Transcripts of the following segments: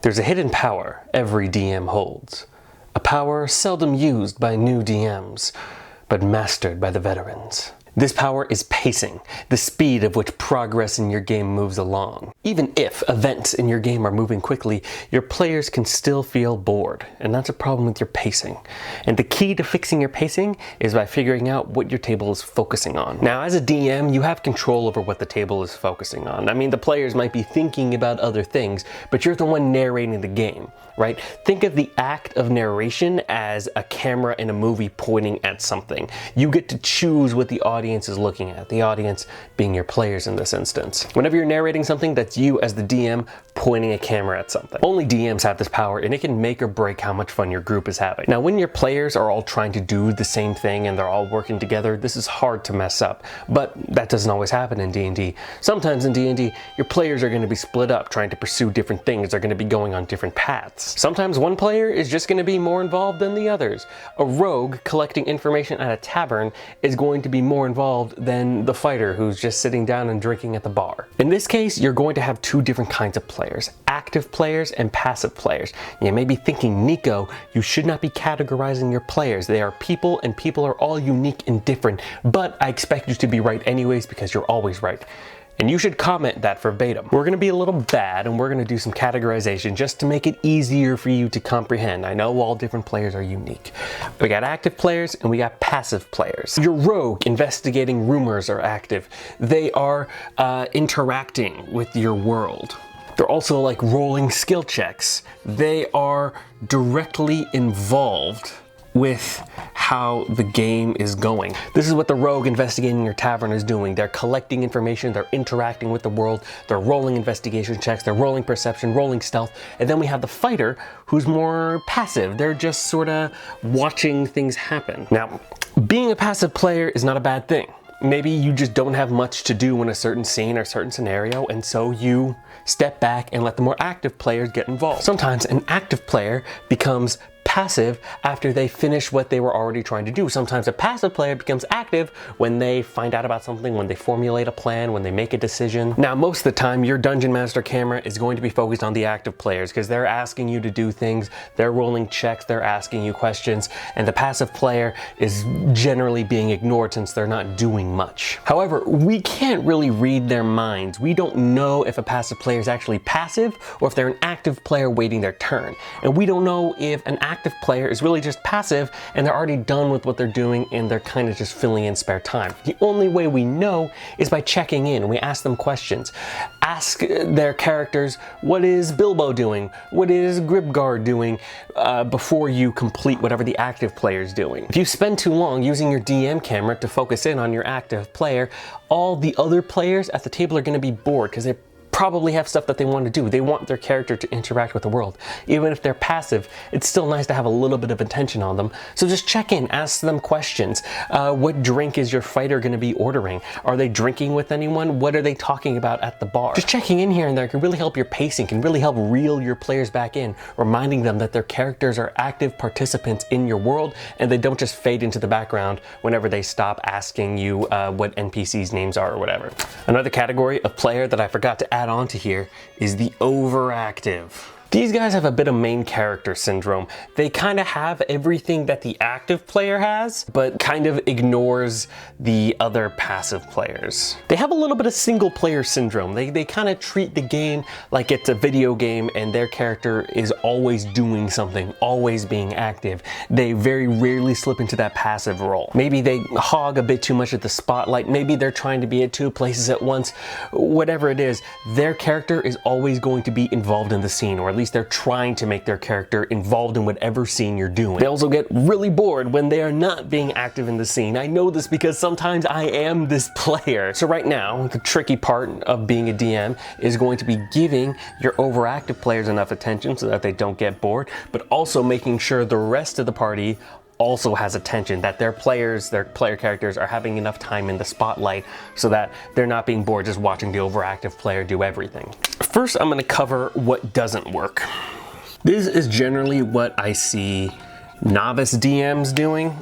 There's a hidden power every DM holds. A power seldom used by new DMs, but mastered by the veterans. This power is pacing, the speed of which progress in your game moves along. Even if events in your game are moving quickly, your players can still feel bored, and that's a problem with your pacing. And the key to fixing your pacing is by figuring out what your table is focusing on. Now, as a DM, you have control over what the table is focusing on. I mean, the players might be thinking about other things, but you're the one narrating the game, right? Think of the act of narration as a camera in a movie pointing at something. You get to choose what the audience is looking at, the audience being your players in this instance. Whenever you're narrating something, that's you as the DM pointing a camera at something. Only DMs have this power, and it can make or break how much fun your group is having. Now, when your players are all trying to do the same thing and they're all working together, this is hard to mess up, but that doesn't always happen in D&D. Sometimes in D&D, your players are going to be split up, trying to pursue different things. They're going to be going on different paths. Sometimes one player is just going to be more involved than the others. A rogue collecting information at a tavern is going to be more involved than the fighter who's just sitting down and drinking at the bar. In this case, you're going to have two different kinds of players, active players and passive players. You may be thinking, Nico, you should not be categorizing your players. They are people, and people are all unique and different, but I expect you to be right anyways because you're always right. And you should comment that verbatim. We're gonna be a little bad, and we're gonna do some categorization just to make it easier for you to comprehend. I know all different players are unique. We got active players and we got passive players. Your rogue investigating rumors are active. They are interacting with your world. They're also like rolling skill checks. They are directly involved with how the game is going. This is what the rogue investigating your tavern is doing. They're collecting information, they're interacting with the world, they're rolling investigation checks, they're rolling perception, rolling stealth, and then we have the fighter who's more passive. They're just sort of watching things happen. Now, being a passive player is not a bad thing. Maybe you just don't have much to do in a certain scene or certain scenario, and so you step back and let the more active players get involved. Sometimes an active player becomes passive after they finish what they were already trying to do. Sometimes a passive player becomes active when they find out about something, when they formulate a plan, when they make a decision. Now, most of the time, your Dungeon Master camera is going to be focused on the active players because they're asking you to do things, they're rolling checks, they're asking you questions, and the passive player is generally being ignored since they're not doing much. However, we can't really read their minds. We don't know if a passive player is actually passive or if they're an active player waiting their turn. And we don't know if an active player is really just passive and they're already done with what they're doing and they're kind of just filling in spare time. The only way we know is by checking in. We ask them questions. Ask their characters, what is Bilbo doing? What is Gribgar doing? Before you complete whatever the active player is doing. If you spend too long using your DM camera to focus in on your active player, all the other players at the table are going to be bored because they probably have stuff that they want to do. They want their character to interact with the world. Even if they're passive, it's still nice to have a little bit of attention on them. So just check in, ask them questions. What drink is your fighter going to be ordering? Are they drinking with anyone? What are they talking about at the bar? Just checking in here and there can really help your pacing, can really help reel your players back in, reminding them that their characters are active participants in your world and they don't just fade into the background whenever they stop asking you what NPCs' names are or whatever. Another category of player that I forgot to add onto here is the overactive. These guys have a bit of main character syndrome. They kind of have everything that the active player has, but kind of ignores the other passive players. They have a little bit of single player syndrome. They kind of treat the game like it's a video game and their character is always doing something, always being active. They very rarely slip into that passive role. Maybe they hog a bit too much at the spotlight. Maybe they're trying to be at two places at once. Whatever it is, their character is always going to be involved in the scene, or at least they're trying to make their character involved in whatever scene you're doing. They also get really bored when they are not being active in the scene. I know this because sometimes I am this player. So right now, the tricky part of being a DM is going to be giving your overactive players enough attention so that they don't get bored, but also making sure the rest of the party also has attention, that their player characters are having enough time in the spotlight so that they're not being bored just watching the overactive player do everything. First, I'm going to cover what doesn't work. This is generally what I see novice DMs doing.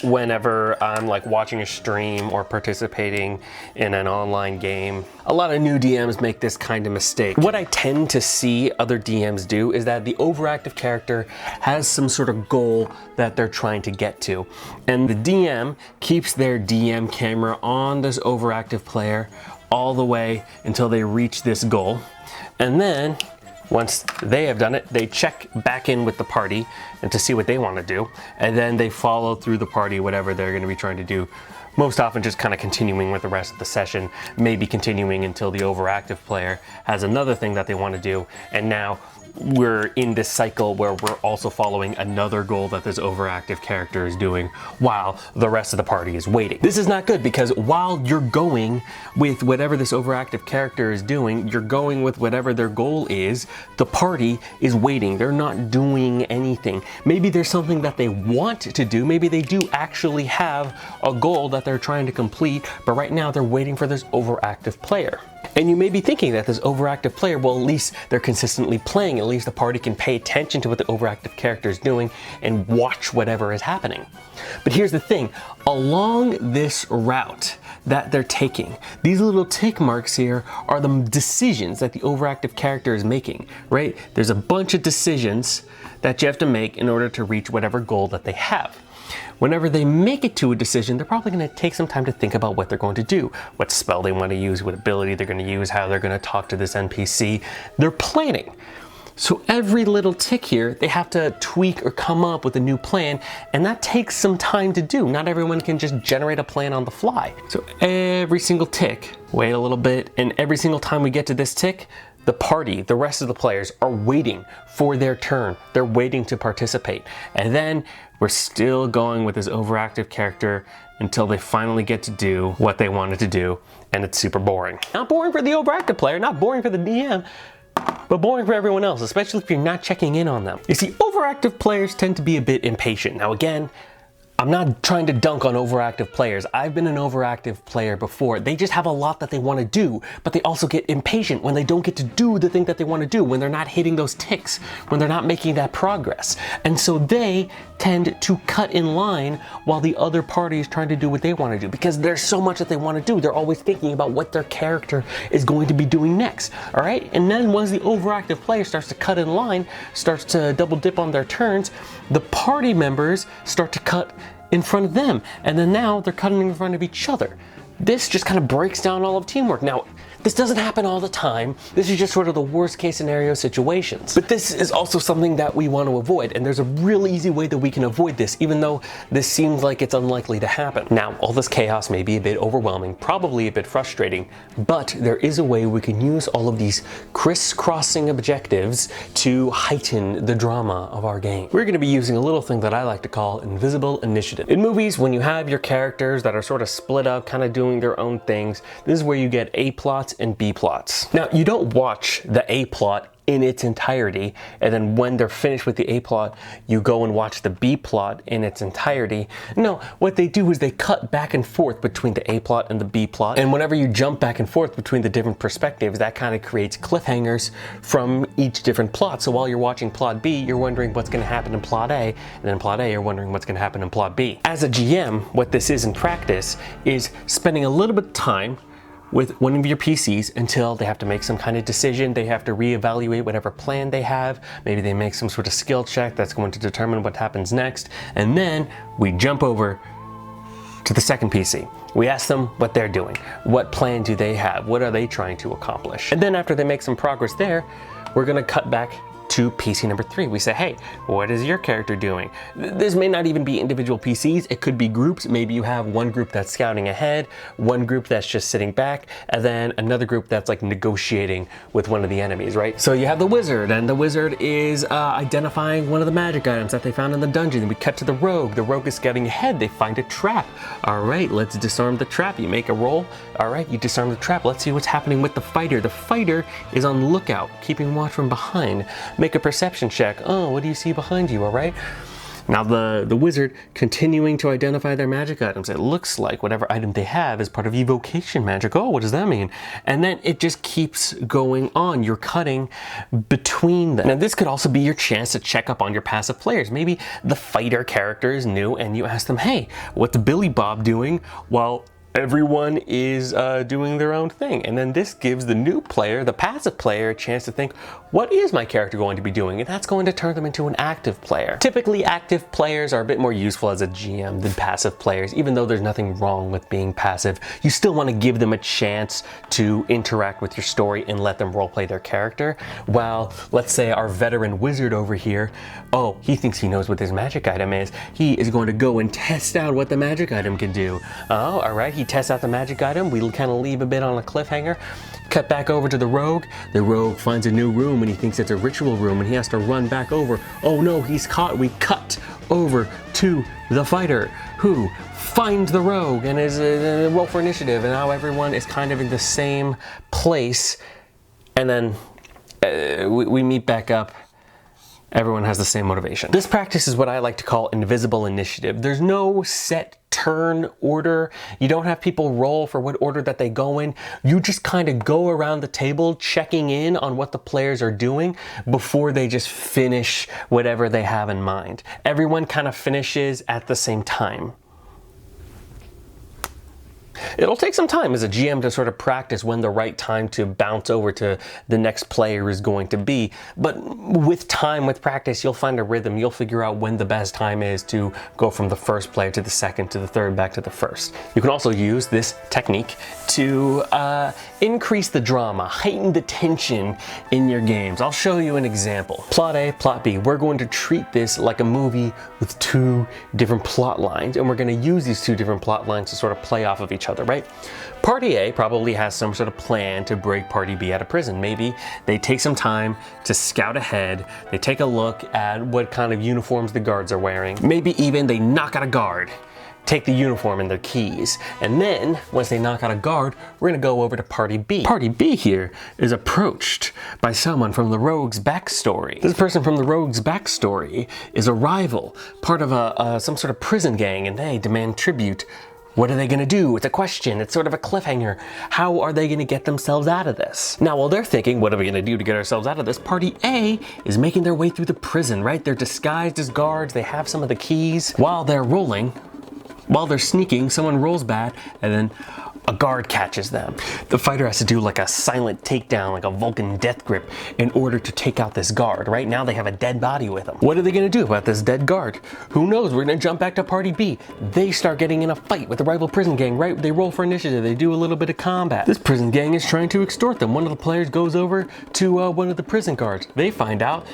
whenever I'm like watching a stream or participating in an online game. A lot of new DMs make this kind of mistake. What I tend to see other DMs do is that the overactive character has some sort of goal that they're trying to get to. And the DM keeps their DM camera on this overactive player all the way until they reach this goal. And then once they have done it, they check back in with the party and to see what they want to do, and then they follow through the party whatever they're going to be trying to do. Most often just kind of continuing with the rest of the session, maybe continuing until the overactive player has another thing that they want to do, and now we're in this cycle where we're also following another goal that this overactive character is doing while the rest of the party is waiting. This is not good because while you're going with whatever this overactive character is doing, you're going with whatever their goal is, the party is waiting. They're not doing anything. Maybe there's something that they want to do. Maybe they do actually have a goal that they're trying to complete, but right now they're waiting for this overactive player. And you may be thinking that this overactive player, well, at least they're consistently playing, at least the party can pay attention to what the overactive character is doing and watch whatever is happening. But here's the thing, along this route that they're taking, these little tick marks here are the decisions that the overactive character is making, right? There's a bunch of decisions that you have to make in order to reach whatever goal that they have. Whenever they make it to a decision, they're probably going to take some time to think about what they're going to do, what spell they want to use, what ability they're going to use, how they're going to talk to this NPC. They're planning. So every little tick here, they have to tweak or come up with a new plan, and that takes some time to do. Not everyone can just generate a plan on the fly. So every single tick, wait a little bit, and every single time we get to this tick, the party, the rest of the players are waiting for their turn. They're waiting to participate. And then we're still going with this overactive character until they finally get to do what they wanted to do, and it's super boring. Not boring for the overactive player, not boring for the DM, but boring for everyone else, especially if you're not checking in on them. You see, overactive players tend to be a bit impatient. Now again, I'm not trying to dunk on overactive players. I've been an overactive player before. They just have a lot that they want to do, but they also get impatient when they don't get to do the thing that they want to do, when they're not hitting those ticks, when they're not making that progress. And so they tend to cut in line while the other party is trying to do what they want to do, because there's so much that they want to do. They're always thinking about what their character is going to be doing next, all right? And then once the overactive player starts to cut in line, starts to double dip on their turns, the party members start to cut in front of them, and then now they're cutting in front of each other. This just kind of breaks down all of teamwork. Now, this doesn't happen all the time. This is just sort of the worst case scenario situations. But this is also something that we want to avoid, and there's a real easy way that we can avoid this, even though this seems like it's unlikely to happen. Now, all this chaos may be a bit overwhelming, probably a bit frustrating, but there is a way we can use all of these crisscrossing objectives to heighten the drama of our game. We're going to be using a little thing that I like to call invisible initiative. In movies, when you have your characters that are sort of split up, kind of doing their own things, this is where you get A plots and B plots. Now, you don't watch the A plot in its entirety, and then when they're finished with the A plot, you go and watch the B plot in its entirety. No, what they do is they cut back and forth between the A plot and the B plot, and whenever you jump back and forth between the different perspectives, that kind of creates cliffhangers from each different plot. So while you're watching plot B, you're wondering what's going to happen in plot A, and then in plot A, you're wondering what's going to happen in plot B. As a GM, what this is in practice is spending a little bit of time with one of your PCs until they have to make some kind of decision. They have to reevaluate whatever plan they have. Maybe they make some sort of skill check that's going to determine what happens next. And then we jump over to the second PC. We ask them what they're doing. What plan do they have? What are they trying to accomplish? And then after they make some progress there, we're gonna cut back to PC number 3. We say, hey, what is your character doing? This may not even be individual PCs, it could be groups. Maybe you have one group that's scouting ahead, one group that's just sitting back, and then another group that's like negotiating with one of the enemies, right? So you have the wizard, and the wizard is identifying one of the magic items that they found in the dungeon. And we cut to the rogue is scouting ahead, they find a trap. All right, let's disarm the trap. You make a roll, all right, you disarm the trap. Let's see what's happening with the fighter. The fighter is on the lookout, keeping watch from behind. Make a perception check. Oh, what do you see behind you, all right? Now the wizard continuing to identify their magic items. It looks like whatever item they have is part of evocation magic. Oh, what does that mean? And then it just keeps going on. You're cutting between them. Now this could also be your chance to check up on your passive players. Maybe the fighter character is new and you ask them, hey, what's Billy Bob doing? Well, everyone is doing their own thing. And then this gives the new player, the passive player, a chance to think, what is my character going to be doing? And that's going to turn them into an active player. Typically, active players are a bit more useful as a GM than passive players. Even though there's nothing wrong with being passive, you still want to give them a chance to interact with your story and let them roleplay their character. While, let's say our veteran wizard over here, oh, he thinks he knows what this magic item is. He is going to go and test out what the magic item can do. Oh, all right, he tests out the magic item. We kind of leave a bit on a cliffhanger. Cut back over to the rogue. The rogue finds a new room and he thinks it's a ritual room and he has to run back over. Oh no, he's caught. We cut over to the fighter who finds the rogue and is roll for initiative, and now everyone is kind of in the same place, and then we meet back up. Everyone has the same motivation. This practice is what I like to call invisible initiative. There's no set turn order. You don't have people roll for what order that they go in. You just kind of go around the table checking in on what the players are doing before they just finish whatever they have in mind. Everyone kind of finishes at the same time. It'll take some time as a GM to sort of practice when the right time to bounce over to the next player is going to be. But with time, with practice, you'll find a rhythm. You'll figure out when the best time is to go from the first player to the second to the third back to the first. You can also use this technique to increase the drama, heighten the tension in your games. I'll show you an example. Plot A, plot B. We're going to treat this like a movie with two different plot lines, and we're going to use these two different plot lines to sort of play off of each other, right? Party A probably has some sort of plan to break Party B out of prison. Maybe they take some time to scout ahead. They take a look at what kind of uniforms the guards are wearing. Maybe even they knock out a guard, take the uniform and their keys. And then, once they knock out a guard, we're gonna go over to Party B. Party B here is approached by someone from the rogue's backstory. This person from the rogue's backstory is a rival, part of some sort of prison gang, and they demand tribute. What are they gonna do? It's a question, it's sort of a cliffhanger. How are they gonna get themselves out of this? Now, while they're thinking, what are we gonna do to get ourselves out of this? Party A is making their way through the prison, right? They're disguised as guards, they have some of the keys. While they're sneaking, someone rolls bad, and then a guard catches them. The fighter has to do like a silent takedown, like a Vulcan death grip, in order to take out this guard. Right now they have a dead body with them. What are they gonna do about this dead guard? Who knows? We're gonna jump back to Party B. They start getting in a fight with the rival prison gang, right? They roll for initiative, they do a little bit of combat. This prison gang is trying to extort them. One of the players goes over to one of the prison guards. They find out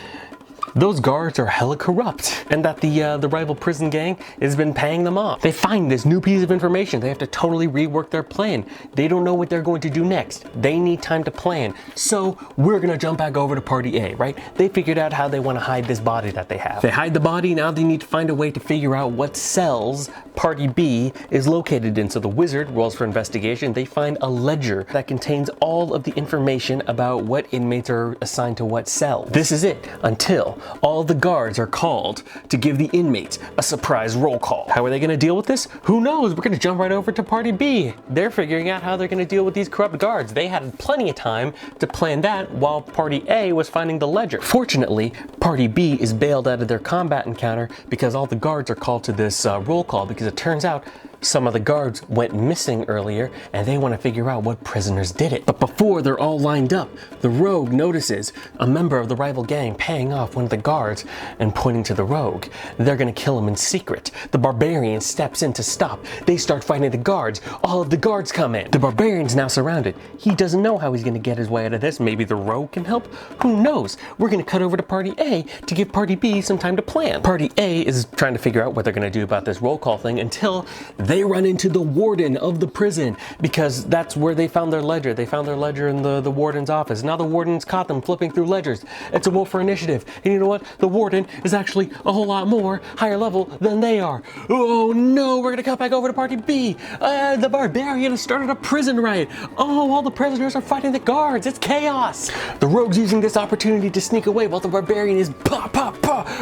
those guards are hella corrupt, and that the rival prison gang has been paying them off. They find this new piece of information. They have to totally rework their plan. They don't know what they're going to do next. They need time to plan. So we're gonna jump back over to Party A, right? They figured out how they want to hide this body that they have. They hide the body, now they need to find a way to figure out what cells Party B is located in. So the wizard rolls for investigation. They find a ledger that contains all of the information about what inmates are assigned to what cell. This is it until all the guards are called to give the inmates a surprise roll call. How are they gonna deal with this? Who knows? We're gonna jump right over to Party B. They're figuring out how they're gonna deal with these corrupt guards. They had plenty of time to plan that while Party A was finding the ledger. Fortunately, Party B is bailed out of their combat encounter because all the guards are called to this roll call, because it turns out some of the guards went missing earlier and they want to figure out what prisoners did it. But before they're all lined up, the rogue notices a member of the rival gang paying off one of the guards and pointing to the rogue. They're gonna kill him in secret. The barbarian steps in to stop. They start fighting the guards. All of the guards come in. The barbarian's now surrounded. He doesn't know how he's gonna get his way out of this. Maybe the rogue can help? Who knows? We're gonna cut over to Party A to give Party B some time to plan. Party A is trying to figure out what they're gonna do about this roll call thing until They run into the warden of the prison because that's where they found their ledger. They found their ledger in the warden's office. Now the warden's caught them flipping through ledgers. It's a roll for initiative. And you know what? The warden is actually a whole lot more higher level than they are. Oh no, we're gonna cut back over to party B. The barbarian has started a prison riot. Oh, all the prisoners are fighting the guards. It's chaos. The rogue's using this opportunity to sneak away while the barbarian is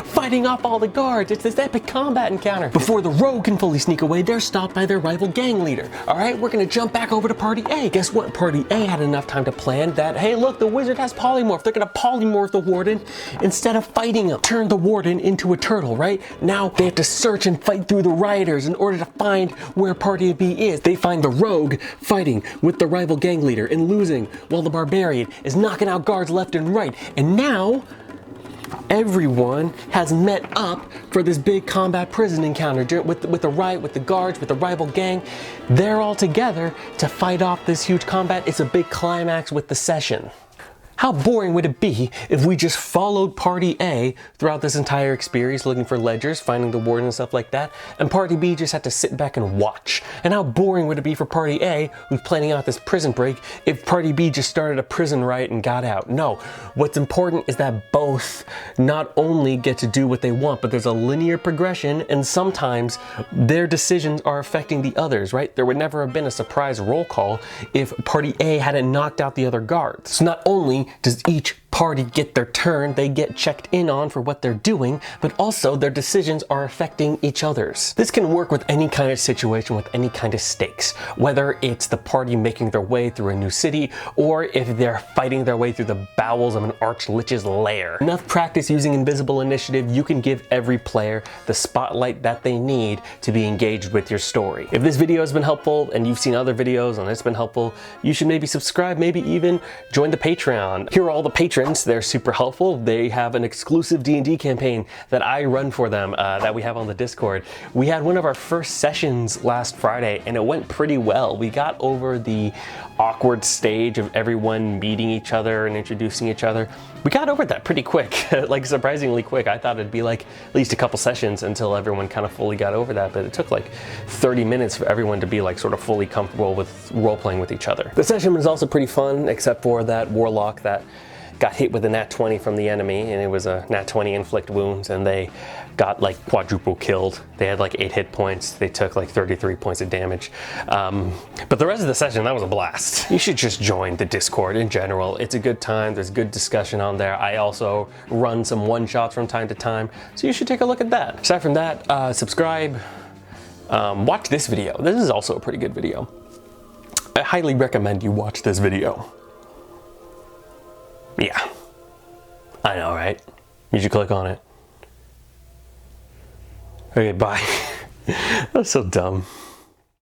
fighting off all the guards. It's this epic combat encounter. Before the rogue can fully sneak away, they're stopped by their rival gang leader. All right, we're gonna jump back over to party A. Guess what? Party A had enough time to plan that, hey, look, the wizard has polymorph. They're gonna polymorph the warden instead of fighting him. Turn the warden into a turtle, right? Now they have to search and fight through the rioters in order to find where party B is. They find the rogue fighting with the rival gang leader and losing while the barbarian is knocking out guards left and right. And now everyone has met up for this big combat prison encounter with the riot, with the guards, with the rival gang. They're all together to fight off this huge combat. It's a big climax with the session. How boring would it be if we just followed Party A throughout this entire experience, looking for ledgers, finding the warden and stuff like that, and Party B just had to sit back and watch? And how boring would it be for Party A, who's planning out this prison break, if Party B just started a prison riot and got out? No, what's important is that both not only get to do what they want, but there's a linear progression, and sometimes their decisions are affecting the others, right? There would never have been a surprise roll call if Party A hadn't knocked out the other guards. So not only does each party get their turn, they get checked in on for what they're doing, but also their decisions are affecting each other's. This can work with any kind of situation, with any kind of stakes, whether it's the party making their way through a new city, or if they're fighting their way through the bowels of an archlich's lair. Enough practice using Invisible Initiative, you can give every player the spotlight that they need to be engaged with your story. If this video has been helpful and you've seen other videos and it's been helpful, you should maybe subscribe, maybe even join the Patreon. Here are all the patrons. They're super helpful. They have an exclusive D&D campaign that I run for them that we have on the Discord. We had one of our first sessions last Friday and it went pretty well. We got over the awkward stage of everyone meeting each other and introducing each other. We got over that pretty quick, like surprisingly quick. I thought it'd be like at least a couple sessions until everyone kind of fully got over that, but it took like 30 minutes for everyone to be like sort of fully comfortable with role-playing with each other. The session was also pretty fun, except for that warlock that got hit with a nat 20 from the enemy, and it was a nat 20 inflict wounds, and they got like quadruple killed. They had like 8 hit points. They took like 33 points of damage. But the rest of the session, that was a blast. You should just join the Discord in general. It's a good time. There's good discussion on there. I also run some one-shots from time to time, so you should take a look at that. Aside from that, subscribe, watch this video. This is also a pretty good video. I highly recommend you watch this video. Yeah, I know, right? You should click on it. Okay, bye. That's so dumb.